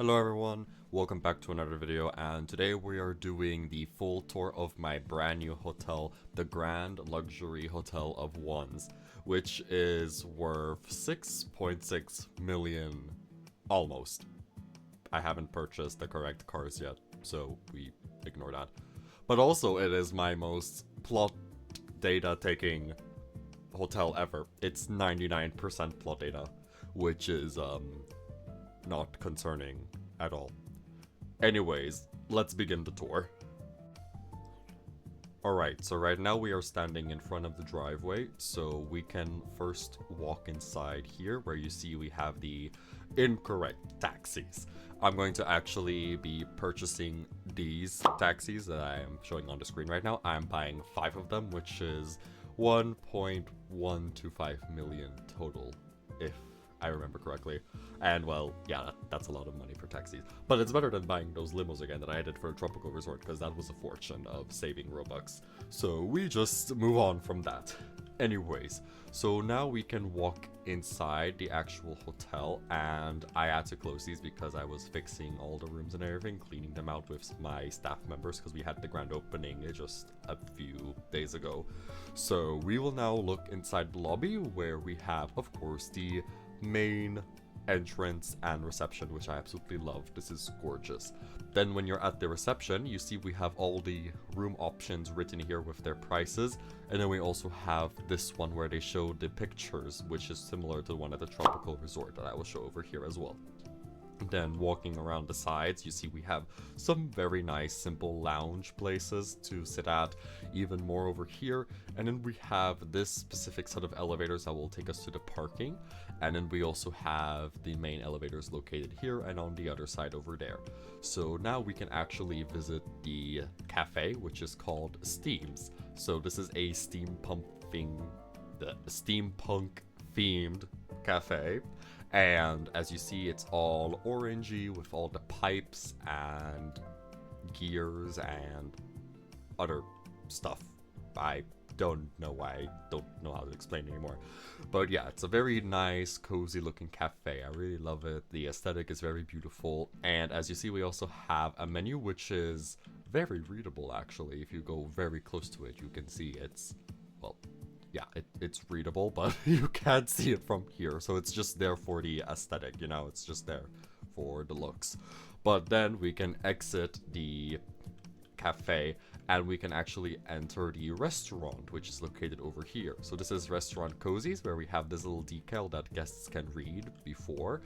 Hello everyone, welcome back to another video, and today we are doing the full tour of my brand new hotel, the Grand Luxury Hotel of Onez, which is worth 6.6 million, almost. I haven't purchased the correct cars yet, so we ignore that. But also it is my most plot data taking hotel ever. It's 99% plot data, which is not concerning at all. Anyways, let's begin the tour. Alright, so right now we are standing in front of the driveway, so we can first walk inside here where you see we have the incorrect taxis. I'm going to actually be purchasing these taxis that I am showing on the screen right now. I'm buying 5 of them, which is 1.125 million total, if I remember correctly. And well, yeah, that's a lot of money for taxis. But it's better than buying those limos again that I did for a tropical resort, because that was a fortune of saving Robux. So we just move on from that. Anyways, so now we can walk inside the actual hotel, and I had to close these because I was fixing all the rooms and everything, cleaning them out with my staff members because we had the grand opening just a few days ago. So we will now look inside the lobby where we have, of course, the main entrance and reception, which I absolutely love. This is gorgeous. Then when you're at the reception, you see we have all the room options written here with their prices, and then we also have this one where they show the pictures, which is similar to the one at the tropical resort that I will show over here as well. Then walking around the sides, you see we have some very nice simple lounge places to sit at, even more over here. And then we have this specific set of elevators that will take us to the parking. And then we also have the main elevators located here and on the other side over there. So now we can actually visit the cafe, which is called Steams. So this is a steampunk themed cafe. And as you see, it's all orangey with all the pipes and gears and other stuff. I don't know why, I don't know how to explain it anymore. But yeah, it's a very nice, cozy looking cafe. I really love it. The aesthetic is very beautiful. And as you see, we also have a menu which is very readable actually. If you go very close to it, you can see it's, well, yeah, it's readable, but you can't see it from here. So it's just there for the aesthetic, you know, it's just there for the looks. But then we can exit the cafe and we can actually enter the restaurant, which is located over here. So this is Restaurant Cozies, where we have this little decal that guests can read before.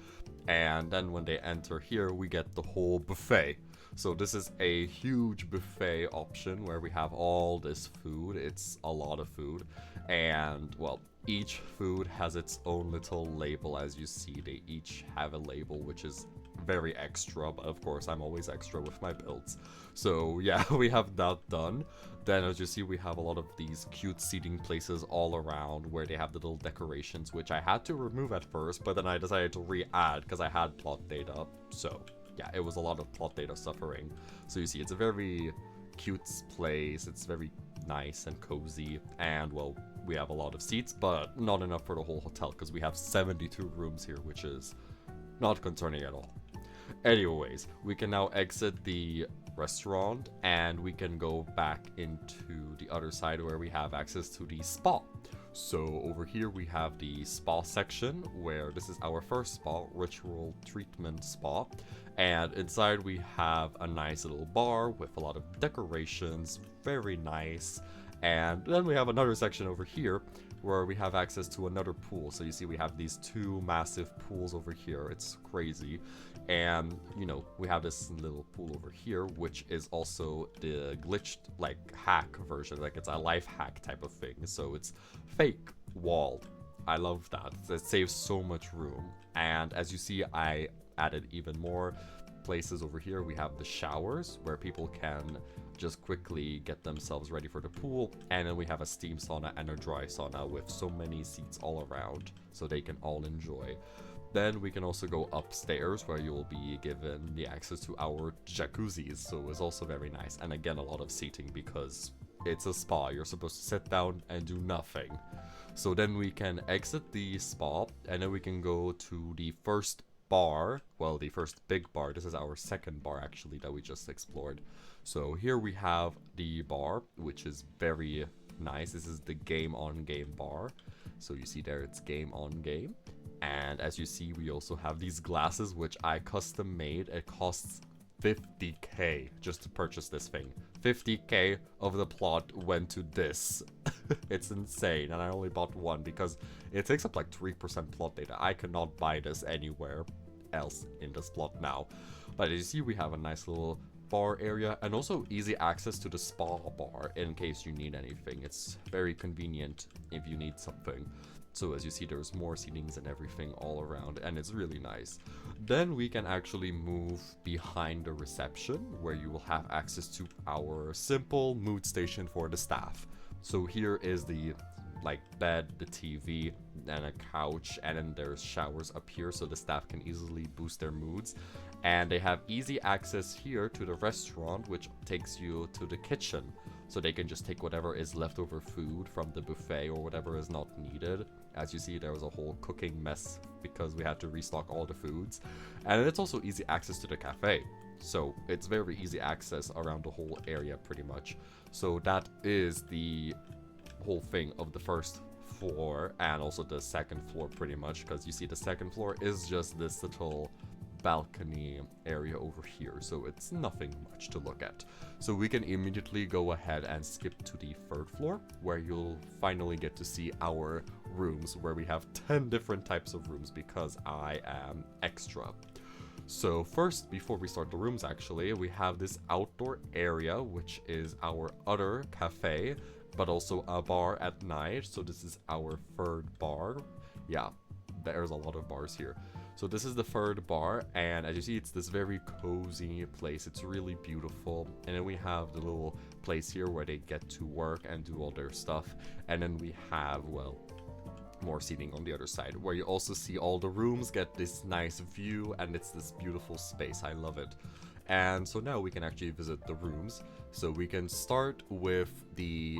And then when they enter here, we get the whole buffet. So this is a huge buffet option where we have all this food. It's a lot of food. And, well, each food has its own little label. As you see, they each have a label, which is very extra. But of course, I'm always extra with my builds. So yeah, we have that done. Then as you see, we have a lot of these cute seating places all around where they have the little decorations, which I had to remove at first, but then I decided to re-add because I had plot data. So yeah, it was a lot of plot data suffering. So you see, it's a very cute place. It's very nice and cozy, and well, we have a lot of seats, but not enough for the whole hotel because we have 72 rooms here, which is not concerning at all. Anyways, we can now exit the restaurant and we can go back into the other side where we have access to the spa. So over here we have the spa section, where this is our first spa, ritual treatment spa. And inside we have a nice little bar with a lot of decorations, very nice. And then we have another section over here where we have access to another pool. So you see we have these 2 massive pools over here. It's crazy. And, you know, we have this little pool over here, which is also the glitched, like, hack version. Like, it's a life hack type of thing. So it's fake walled. I love that. It saves so much room. And as you see, I added even more places over here. We have the showers where people can just quickly get themselves ready for the pool, and then we have a steam sauna and a dry sauna with so many seats all around so they can all enjoy. Then we can also go upstairs where you will be given the access to our jacuzzis, so it's also very nice, and again a lot of seating because it's a spa. You're supposed to sit down and do nothing. So then we can exit the spa and then we can go to the first bar, well, the first big bar. This is our second bar actually that we just explored. So here we have the bar, which is very nice. This is the game on game bar. So you see there it's game on game. And as you see, we also have these glasses, which I custom made. It costs 50k just to purchase this thing. 50k of the plot went to this. It's insane, and I only bought one because it takes up like 3% plot data. I cannot buy this anywhere else in this plot now. But as you see, we have a nice little bar area and also easy access to the spa bar in case you need anything. It's very convenient if you need something. So as you see, there's more seatings and everything all around, and it's really nice. Then we can actually move behind the reception, where you will have access to our simple mood station for the staff. So here is the bed, the TV, and a couch, and then there's showers up here so the staff can easily boost their moods. And they have easy access here to the restaurant, which takes you to the kitchen. So they can just take whatever is leftover food from the buffet or whatever is not needed. As you see, there was a whole cooking mess because we had to restock all the foods. And it's also easy access to the cafe. So it's very easy access around the whole area pretty much. So that is the whole thing of the first floor and also the second floor pretty much, because you see the second floor is just this little balcony area over here, so it's nothing much to look at. So we can immediately go ahead and skip to the third floor, where you'll finally get to see our rooms, where we have 10 different types of rooms because I am extra. So first, before we start the rooms actually, we have this outdoor area, which is our other cafe, but also a bar at night. So this is our third bar. Yeah, there's a lot of bars here. So this is the third bar, and as you see, it's this very cozy place. It's really beautiful. And then we have the little place here where they get to work and do all their stuff. And then we have, well, more seating on the other side, where you also see all the rooms get this nice view, and it's this beautiful space. I love it. And so now we can actually visit the rooms. So we can start with the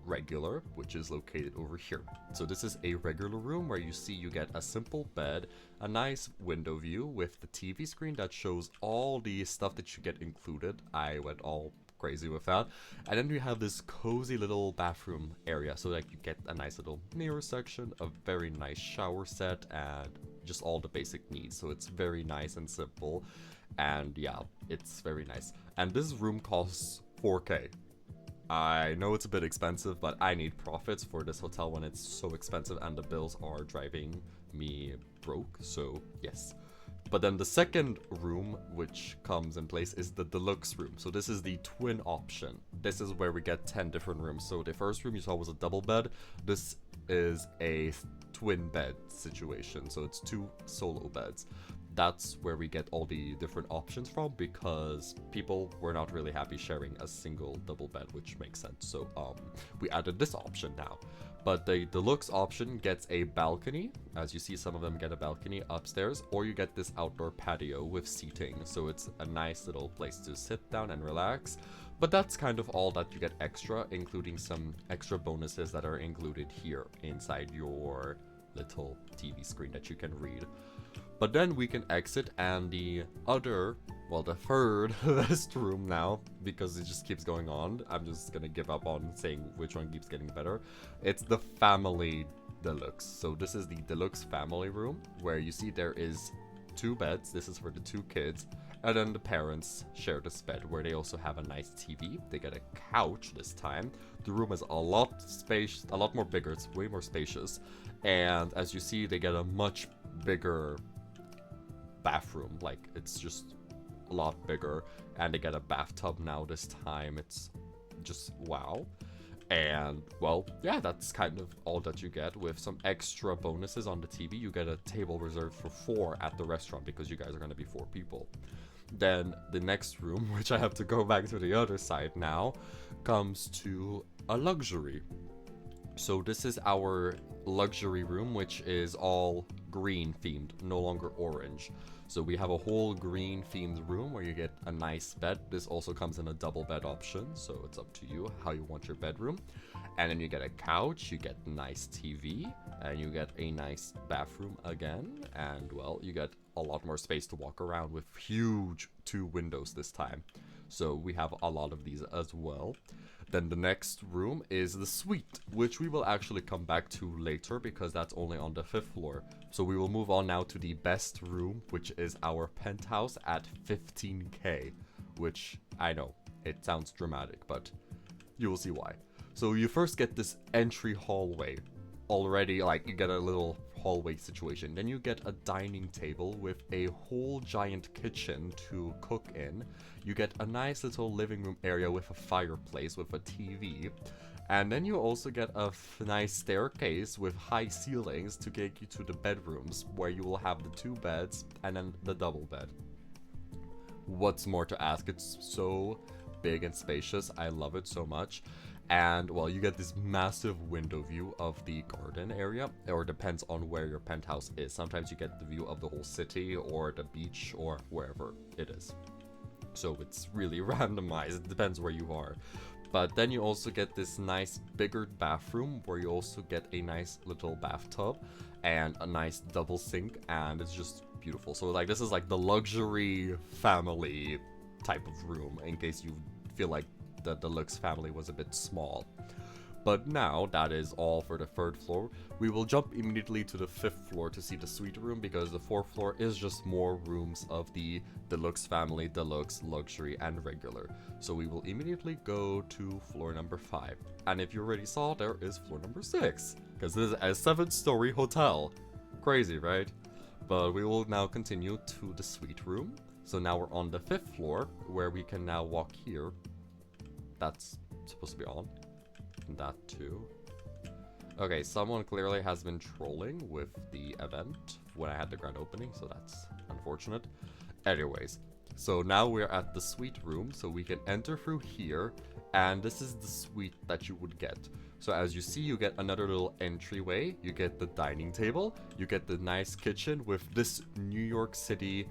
regular, which is located over here. So this is a regular room where you see you get a simple bed, a nice window view with the TV screen that shows all the stuff that you get included. I went all crazy with that. And then we have this cozy little bathroom area, so that you get a nice little mirror section, a very nice shower set, and just all the basic needs. So it's very nice and simple, and yeah, it's very nice. And this room costs 4k. I know it's a bit expensive, but I need profits for this hotel when it's so expensive and the bills are driving me broke, so yes. But then the second room which comes in place is the deluxe room. So this is the twin option. This is where we get 10 different rooms. So the first room you saw was a double bed. This is a twin bed situation, so it's 2 solo beds. That's where we get all the different options from, because people were not really happy sharing a single double bed, which makes sense. So we added this option now. But the deluxe option gets a balcony. As you see, some of them get a balcony upstairs, or you get this outdoor patio with seating. So it's a nice little place to sit down and relax. But that's kind of all that you get extra, including some extra bonuses that are included here inside your little TV screen that you can read. But then we can exit, and the other, well, the third best room now, because it just keeps going on. I'm just gonna give up on saying which one keeps getting better. It's the family deluxe. So this is the deluxe family room, where you see there is 2 beds. This is for the 2 kids. And then the parents share this bed, where they also have a nice TV. They get a couch this time. The room is a lot more bigger. It's way more spacious. And as you see, they get a much bigger bathroom. Like, it's just a lot bigger. And they get a bathtub now this time. It's just wow. And, well, yeah, that's kind of all that you get, with some extra bonuses on the TV. You get a table reserved for 4 at the restaurant, because you guys are going to be 4 people. Then the next room, which I have to go back to the other side now, comes to a luxury. So this is our luxury room, which is all green themed, no longer orange. So we have a whole green themed room where you get a nice bed. This also comes in a double bed option, so it's up to you how you want your bedroom. And then you get a couch, you get a nice TV, and you get a nice bathroom again. And well, you get a lot more space to walk around with huge 2 windows this time. So we have a lot of these as well. Then the next room is the suite, which we will actually come back to later because that's only on the 5th floor. So we will move on now to the best room, which is our penthouse at 15k, which I know, it sounds dramatic, but you will see why. So you first get this entry hallway. Already, like, you get a little hallway situation. Then you get a dining table with a whole giant kitchen to cook in. You get a nice little living room area with a fireplace with a TV. And then you also get a nice staircase with high ceilings to get you to the bedrooms, where you will have the 2 beds and then the double bed. What's more to ask? It's so big and spacious. I love it so much. And well, you get this massive window view of the garden area, or depends on where your penthouse is. Sometimes you get the view of the whole city or the beach or wherever it is. So it's really randomized, it depends where you are. But then you also get this nice bigger bathroom where you also get a nice little bathtub and a nice double sink, and it's just beautiful. So like, this is like the luxury family type of room in case you feel like the deluxe family was a bit small. But now that is all for the 3rd floor. We will jump immediately to the 5th floor to see the suite room, because the 4th floor is just more rooms of the deluxe family, deluxe, luxury, and regular. So we will immediately go to floor number 5. And if you already saw, there is floor number 6, because this is a 7-story hotel. Crazy, right? But we will now continue to the suite room. So now we're on the 5th floor, where we can now walk here. That's supposed to be on. And that too. Okay, someone clearly has been trolling with the event when I had the grand opening, so that's unfortunate. Anyways, so now we're at the suite room, so we can enter through here, and this is the suite that you would get. So as you see, you get another little entryway, you get the dining table, you get the nice kitchen with this New York City,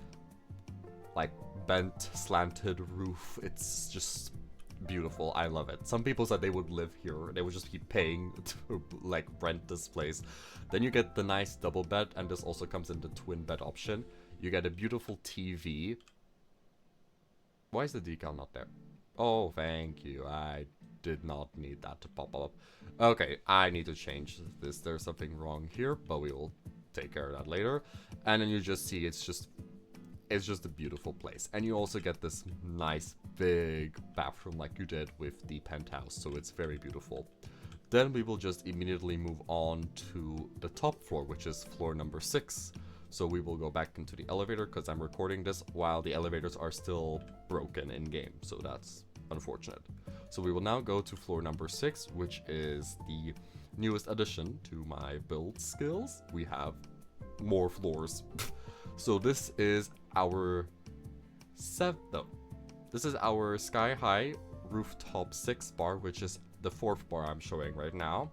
like, bent, slanted roof. It's just beautiful. I love it. Some people said they would live here. They would just keep paying to like rent this place. Then you get the nice double bed, and this also comes in the twin bed option. You get a beautiful TV. Why is the decal not there? Oh, thank you. I did not need that to pop up. Okay, I need to change this. There's something wrong here, but we will take care of that later. And then you just see it's just a beautiful place. And you also get this nice big bathroom like you did with the penthouse, so it's very beautiful. Then we will just immediately move on to the top floor, which is floor number 6. So we will go back into the elevator because I'm recording this while the elevators are still broken in game, so that's unfortunate. So we will now go to floor number 6, which is the newest addition to my build skills. We have more floors. So this is our this is our sky high rooftop 6 bar, which is the 4th bar I'm showing right now,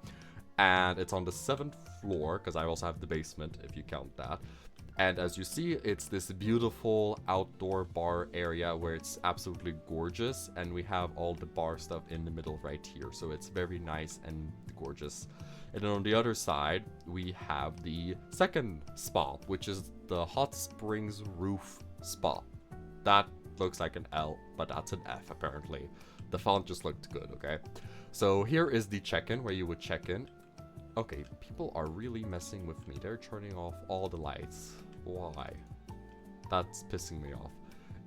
and it's on the 7th floor because I also have the basement if you count that. And as you see, it's this beautiful outdoor bar area where it's absolutely gorgeous, and we have all the bar stuff in the middle right here, so it's very nice and gorgeous. And then on the other side, we have the 2nd spa, which is the hot springs roof spa. That looks like an L, but that's an F apparently. The font just looked good, okay? So here is the check-in, where you would check in. Okay, people are really messing with me. They're turning off all the lights. Why? That's pissing me off.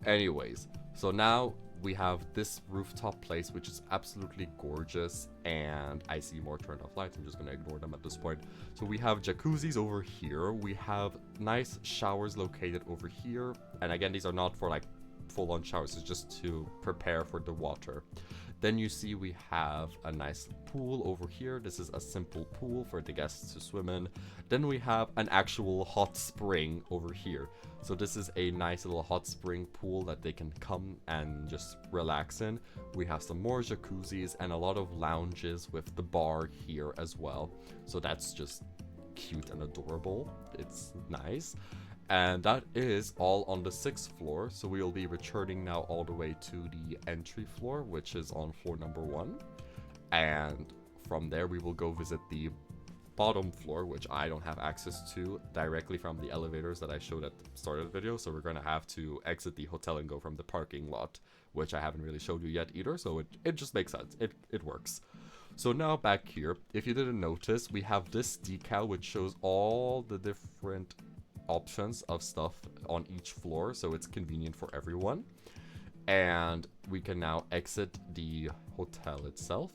Anyways, so now we have this rooftop place, which is absolutely gorgeous, and I see more turned off lights. I'm just gonna ignore them at this point. So we have jacuzzis over here. We have nice showers located over here, and again, these are not for like full-on showers. It's just to prepare for the water. Then you see we have a nice pool over here. This is a simple pool for the guests to swim in. Then we have an actual hot spring over here. So this is a nice little hot spring pool that they can come and just relax in. We have some more jacuzzis and a lot of lounges with the bar here as well. So that's just cute and adorable. It's nice. And that is all on the 6th floor, so we will be returning now all the way to the entry floor, which is on floor number 1. And from there we will go visit the bottom floor, which I don't have access to directly from the elevators that I showed at the start of the video, so we're gonna have to exit the hotel and go from the parking lot, which I haven't really showed you yet either, so it just makes sense. It works. So now back here, if you didn't notice, we have this decal which shows all the different options of stuff on each floor, so it's convenient for everyone. And we can now exit the hotel itself.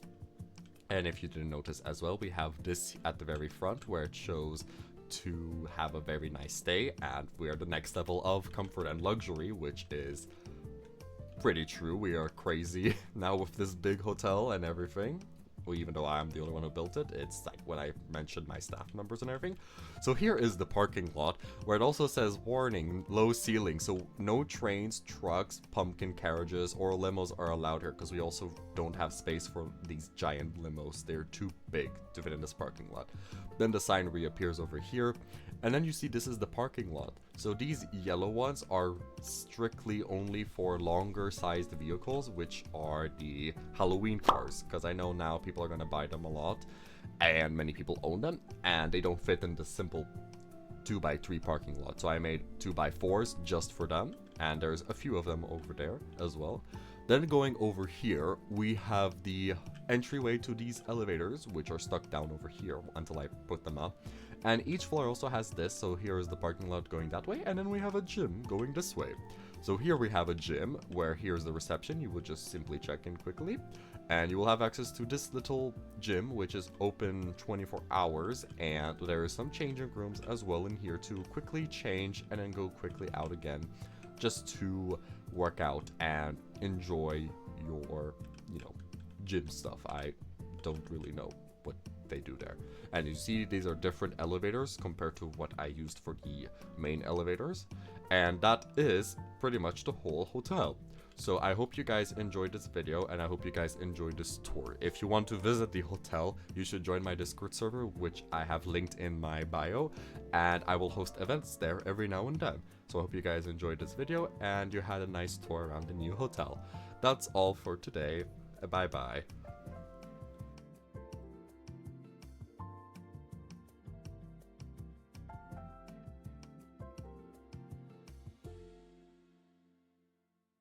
And if you didn't notice as well, we have this at the very front where it shows to have a very nice stay, and we are the next level of comfort and luxury, which is pretty true. We are crazy now with this big hotel and everything. Well, even though I'm the only one who built it, it's like when I mentioned my staff members and everything. So here is the parking lot, where it also says warning, low ceiling, so no trains, trucks, pumpkin carriages, or limos are allowed here, because we also don't have space for these giant limos. They're too big to fit in this parking lot. Then the sign reappears over here, and then you see this is the parking lot. So these yellow ones are strictly only for longer sized vehicles, which are the Halloween cars, because I know now people are going to buy them a lot, and many people own them, and they don't fit in the simple 2x3 parking lot. So I made 2x4s just for them, and there's a few of them over there as well. Then going over here, we have the entryway to these elevators, which are stuck down over here until I put them up. And each floor also has this, so here is the parking lot going that way, and then we have a gym going this way. So here we have a gym, where here's the reception. You would just simply check in quickly, and you will have access to this little gym, which is open 24 hours, and there is some changing rooms as well in here to quickly change and then go quickly out again, just to work out and enjoy your, gym stuff. I don't really know what they do there. And you see these are different elevators compared to what I used for the main elevators, and that is pretty much the whole hotel. So I hope you guys enjoyed this video, and I hope you guys enjoyed this tour. If you want to visit the hotel, you should join my Discord server, which I have linked in my bio, and I will host events there every now and then. So I hope you guys enjoyed this video and you had a nice tour around the new hotel. That's all for today. Bye bye.